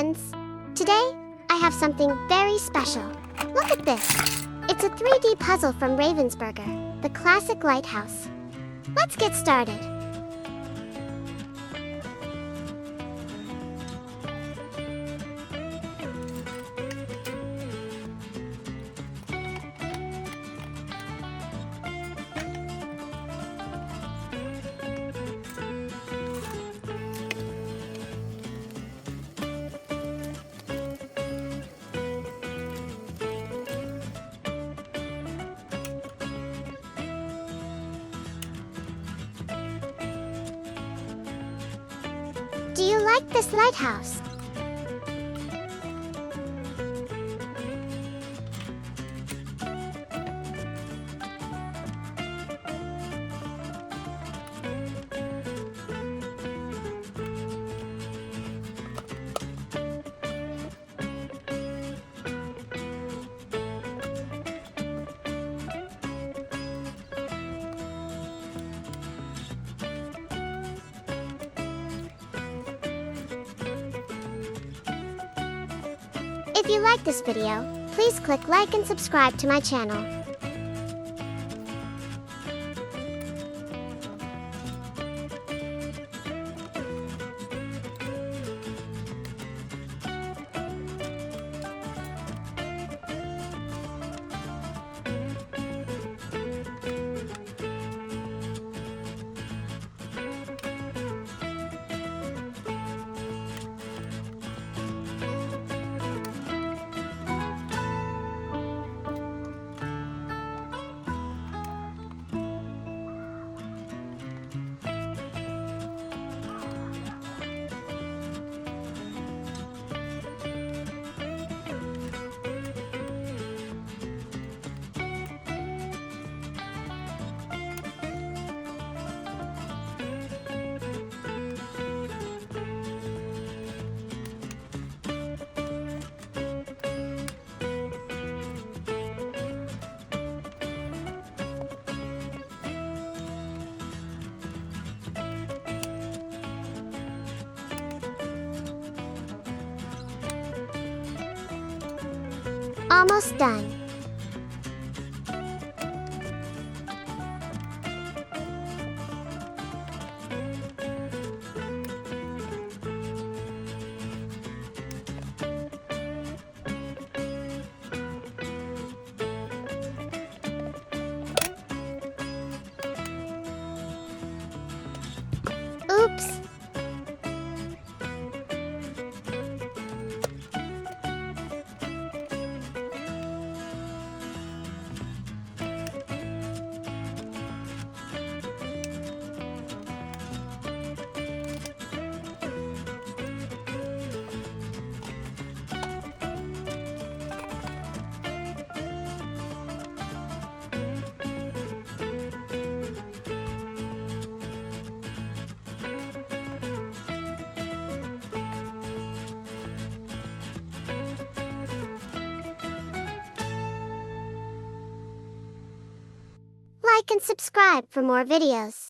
friends! Today, I have something very special. Look at this! It's a 3D puzzle from Ravensburger, the classic lighthouse. Let's get started. Do you like this lighthouse? If you like this video, please click like and subscribe to my channel. Almost done. Oops! Like and subscribe for more videos.